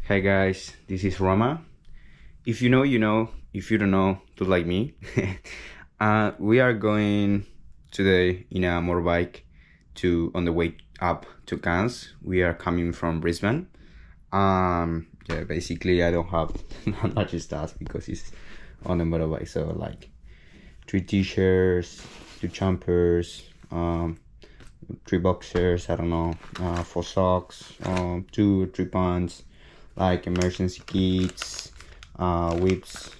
Hi guys, this is Roma. If you know, you know. If you don't know, do like me. We are going today in a motorbike on the way up to Cairns. We are coming from Brisbane. Basically I don't have that much stuff because it's on the motorbike. So like 3 t-shirts, 2 jumpers, 3 boxers, I don't know, 4 socks, 2 or 3 pants, like emergency kits, whips,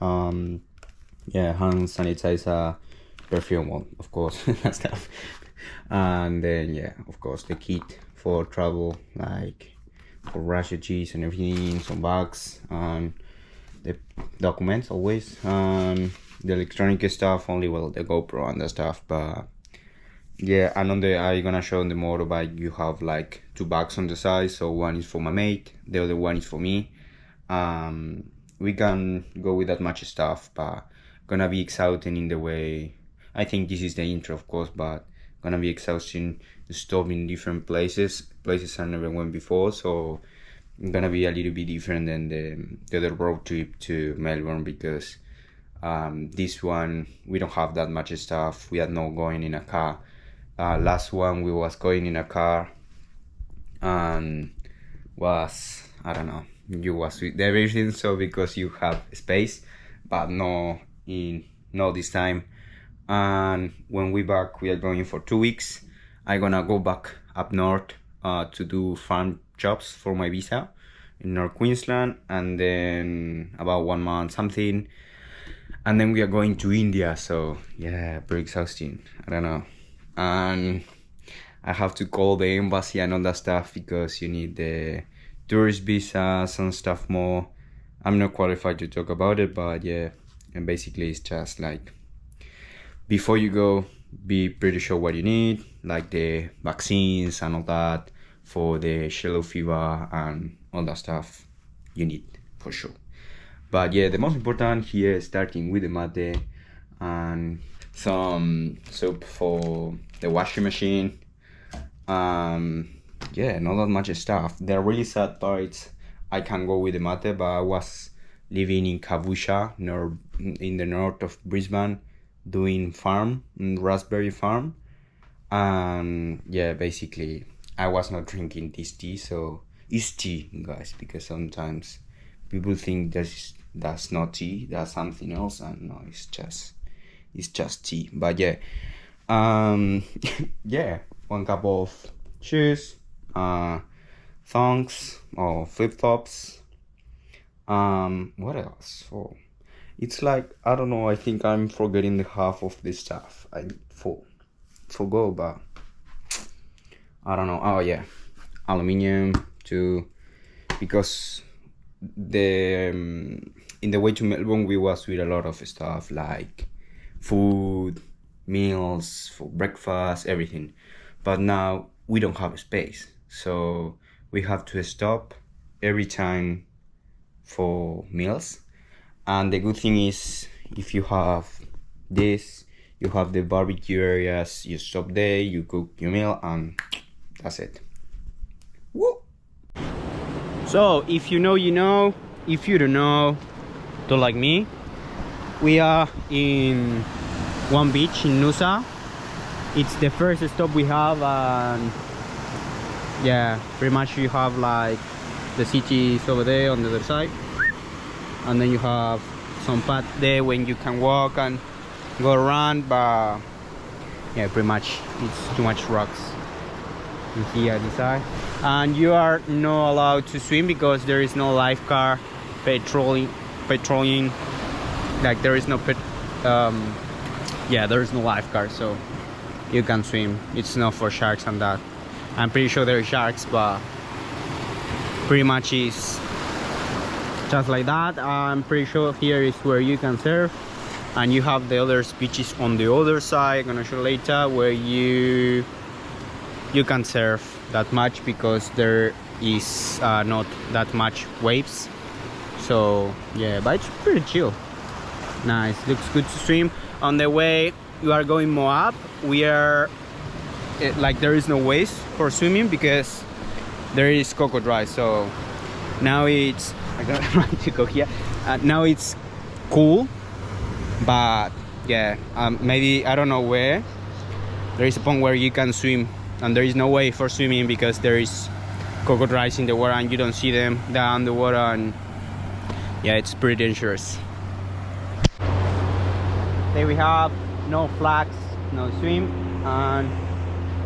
hand sanitizer, perfume, well, of course, that stuff. And then of course the kit for travel, like for refugees and everything, some bags, and the documents always, the electronic stuff only, well, the GoPro and the stuff. But yeah, and I'm gonna show on the motorbike you have like 2 bags on the side, so one is for my mate, the other one is for me. We can go with that much stuff, but gonna be exhausting in the way. I think this is the intro, of course, but gonna be exhausting to stop in different places I never went before, so gonna be a little bit different than the other road trip to Melbourne, because this one we don't have that much stuff. We are not going in a car. Last one we was going in a car and was, I don't know, you was with everything, so because you have space, but no this time. And when we back, we are going for 2 weeks. I'm gonna go back up north to do farm jobs for my visa in North Queensland, and then about 1 month something, and then we are going to India. So yeah, very exhausting, I don't know. And I have to call the embassy and all that stuff because you need the tourist visas and stuff more. I'm not qualified to talk about it, but yeah, and basically it's just like, before you go, be pretty sure what you need, like the vaccines and all that for the yellow fever and all that stuff you need for sure. But yeah, the most important here, starting with the mate and some soap for the washing machine. Not that much stuff. The really sad parts, I can go with the mate, but I was living in Kavusha, in the north of Brisbane, doing raspberry farm. And yeah, basically I was not drinking this tea. So it's tea, guys, because sometimes people think that's not tea, that's something else, and no, it's just tea. But yeah, yeah, 1 cup of shoes, thongs or flip-flops. What else? Oh, it's like, I don't know, I think I'm forgetting the half of this stuff. I forgo, but I don't know. Oh yeah, aluminium too, because in the way to Melbourne we was with a lot of stuff like food, meals for breakfast, everything. But now we don't have space, so we have to stop every time for meals. And the good thing is, if you have this, you have the barbecue areas, you stop there, you cook your meal, and that's it. Woo! So if you know, you know. If you don't know, don't like me. We are in one beach in Noosa. It's the first stop we have, and yeah, pretty much you have like the city is over there on the other side, and then you have some path there when you can walk and go around. But yeah, pretty much it's too much rocks in here this side, and you are not allowed to swim because there is no lifeguard patrolling. Like there is no there is no lifeguard, so you can swim. It's not for sharks and that. I'm pretty sure there are sharks, but pretty much is just like that. I'm pretty sure here is where you can surf, and you have the other beaches on the other side. I'm gonna show later where you can surf that much because there is not that much waves. So yeah, but it's pretty chill. Nice, looks good to swim. On the way you are going more up, we are like there is no waves for swimming because there is coco dry, so Now it's I got to go here. Now it's cool, but yeah, maybe I don't know where. There is a point where you can swim, and there is no way for swimming because there is crocodiles in the water and you don't see them down the water, and yeah, it's pretty dangerous. There we have no flags, no swim, and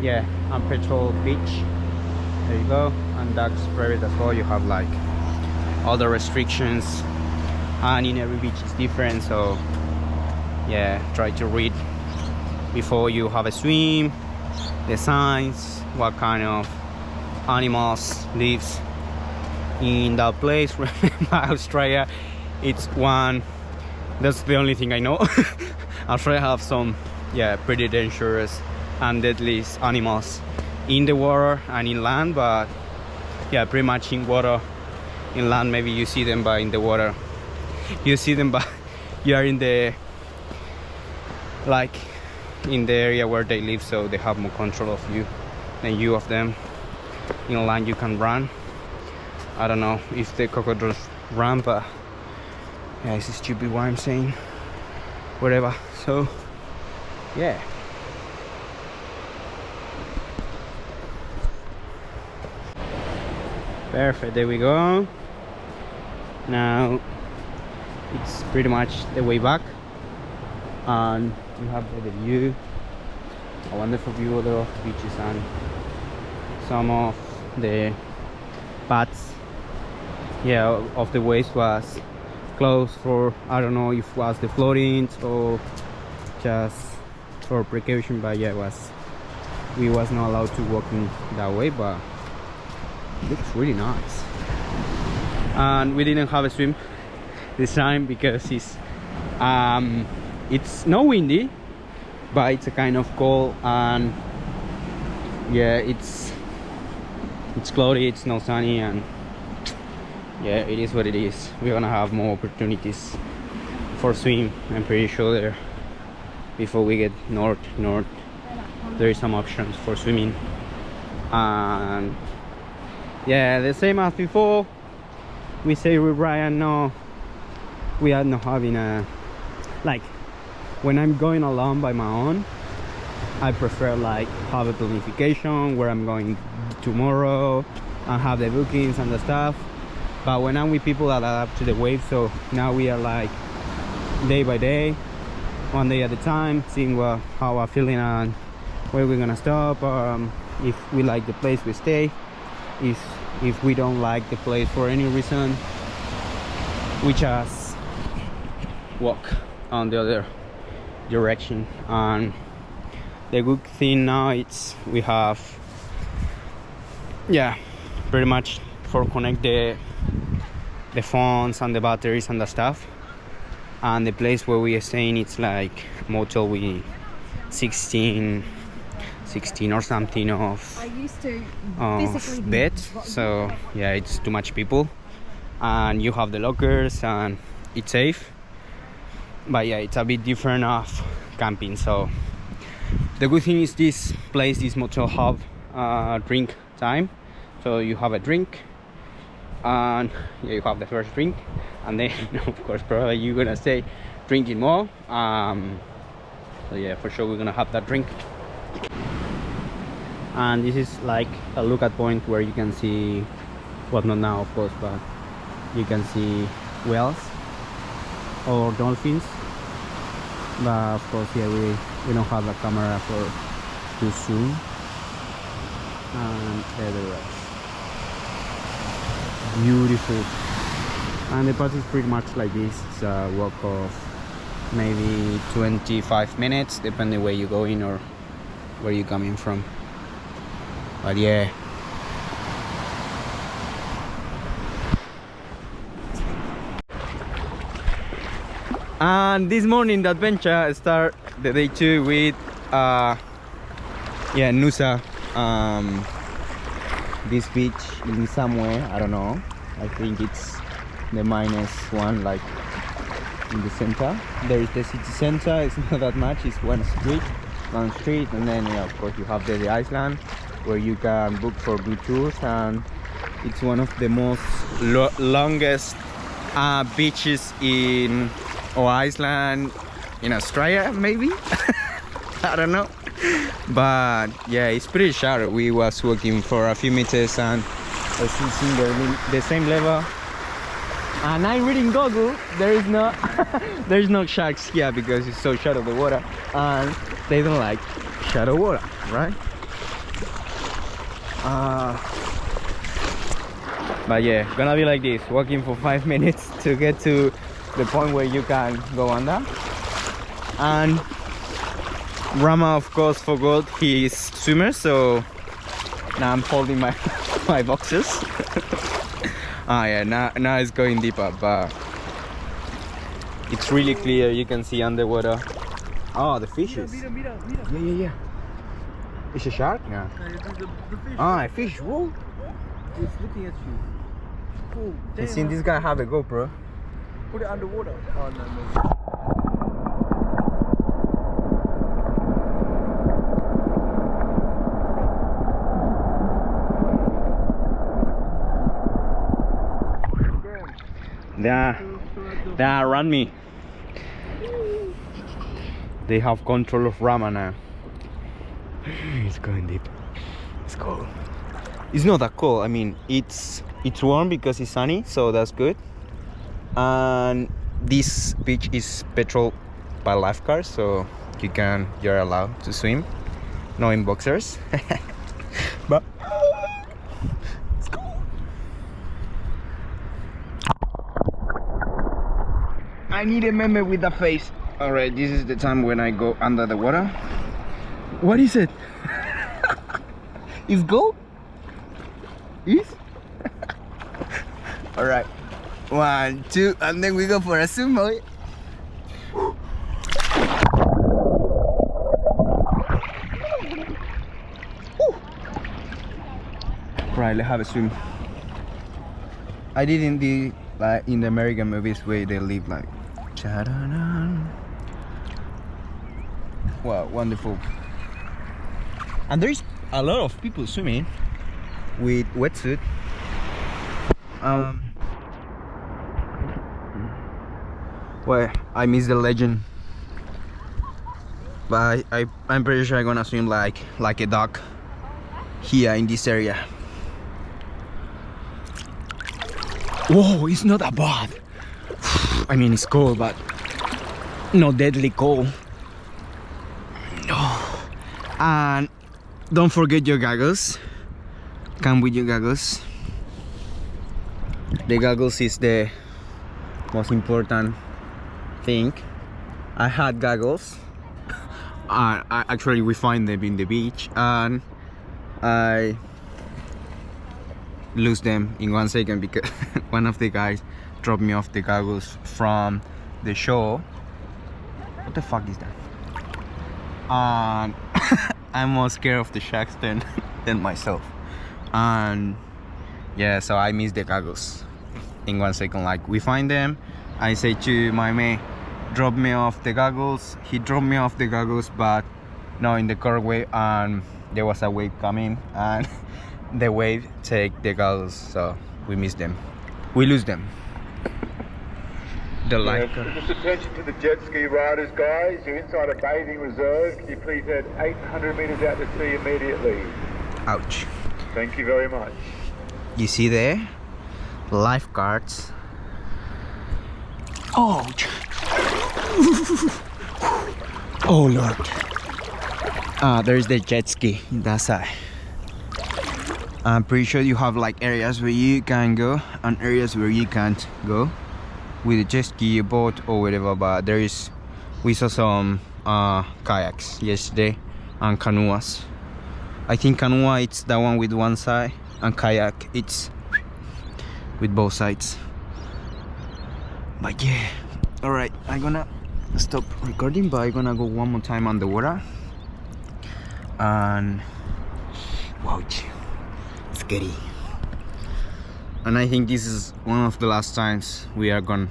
yeah, and petrol beach. There you go, and that's private as well. You have like all the restrictions, and in every beach is different, so yeah, try to read before you have a swim the signs, what kind of animals lives in that place. Remember, Australia, it's one, that's the only thing I know. Australia have some, yeah, pretty dangerous and deadly animals in the water and in land, but yeah, pretty much in water. In land maybe you see them, but in the water you see them, but you are in the, like, in the area where they live, so they have more control of you than you of them. In land you can run. I don't know if the crocodiles run, but yeah, it's stupid what I'm saying, whatever. So yeah, perfect, there we go. Now it's pretty much the way back, and you have the view, a wonderful view of the beaches, and some of the paths, yeah, of the waves was closed for, I don't know if it was the flooding or just for precaution, but yeah, we was not allowed to walk in that way, but it looks really nice. And we didn't have a swim this time because it's not windy, but it's a kind of cold, and yeah, it's cloudy, it's not sunny, and yeah, it is what it is. We're gonna have more opportunities for swim, I'm pretty sure. There, before we get north, there is some options for swimming, and yeah, the same as before. We say with Ryan, no, we are not having a, like, when I'm going along by my own, I prefer like have a planification where I'm going tomorrow and have the bookings and the stuff. But when I'm with people that adapt to the waves, so now we are like day by day, one day at a time, seeing how I'm feeling and where we're gonna stop. If we like the place, we stay. If we don't like the place for any reason, we just walk on the other direction. And the good thing now it's we have, yeah, pretty much for connect the phones and the batteries and the stuff. And the place where we are staying, it's like motel with 16 or something of bed, so yeah, it's too much people, and you have the lockers and it's safe, but yeah, it's a bit different of camping. So the good thing is this place, this motel, have drink time, so you have a drink, and yeah, you have the first drink, and then of course probably you're gonna stay drinking more, so yeah, for sure we're gonna have that drink. And this is like a look at point where you can see, well, not now of course, but you can see whales or dolphins. But of course, yeah, we don't have a camera for to zoom. And there they are, beautiful. And the path is pretty much like this. It's a walk of maybe 25 minutes, depending where you're going or where you're coming from. But yeah, and this morning the adventure start the day 2 with yeah, Noosa, this beach in somewhere, I don't know, I think it's the -1, like in the center. There is the city center, it's not that much, it's one street, and then yeah, of course you have the island where you can book for good tours, and It's one of the most longest beaches in or Iceland, in Australia maybe. I don't know, but yeah, it's pretty shallow. We was walking for a few meters and I still seeing the same level. And I'm reading Google, there is no there's no sharks here because it's so shallow the water, and they don't like shallow water, right? But yeah, gonna be like this, walking for 5 minutes to get to the point where you can go under. And Rama of course forgot his swimmer, so now I'm holding my my boxes. Ah yeah, now it's going deeper, but it's really clear. You can see underwater. Oh, the fishes. Yeah. It's a shark now. Ah, a fish. Whoa. It's looking at you. Cool. You seen this guy have a GoPro? Put it underwater. Oh no. They are around me. They have control of Rama now. It's going deep. It's cold. It's not that cold. I mean, it's warm because it's sunny, so that's good. And this beach is patrolled by lifeguards, so you're allowed to swim, not in boxers. But it's cold. I need a meme with the face. Alright, this is the time when I go under the water. What is it? It's gold? Is? Alright. 1, 2, and then we go for a sumo. Right, let's have a swim. I did in the in the American movies where they live like. Wow, wonderful. And there's a lot of people swimming with wetsuit. Well, I miss the legend, but I'm pretty sure I'm gonna swim like a duck here in this area. Whoa, it's not that bad. I mean, it's cold, but not deadly cold. No. And don't forget your goggles. Come with your goggles. The goggles is the most important thing. I had goggles. Actually, we find them in the beach, and I lose them in 1 second because one of the guys dropped me off the goggles from the shore. What the fuck is that? And I'm more scared of the sharks than myself. And yeah, so I missed the goggles in 1 second. Like, we find them, I say to my mate, drop me off the goggles. He dropped me off the goggles, but not in the correct way, and there was a wave coming, and the wave take the goggles, so we miss them. We lose them. The light. Just attention to the jet ski riders, guys. You're inside a bathing reserve. Can you please head 800 meters out to sea immediately? Ouch. Thank you very much. You see there? Lifeguards. Oh. Oh Lord. There's the jet ski in that side. I'm pretty sure you have like areas where you can go and areas where you can't go with a jet ski, a boat or whatever, but we saw some kayaks yesterday and canoas. I think canoa it's the one with one side and kayak it's with both sides. But yeah, alright, I'm gonna stop recording, but I'm gonna go one more time on the water. And wow, scary. And I think this is one of the last times we are gonna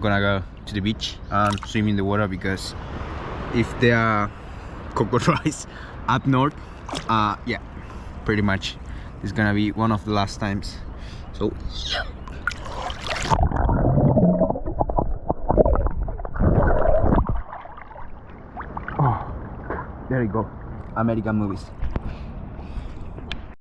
go to the beach and swim in the water, because if there are crocodiles up north, yeah, pretty much it's gonna be one of the last times. So. Oh, there you go. American movies.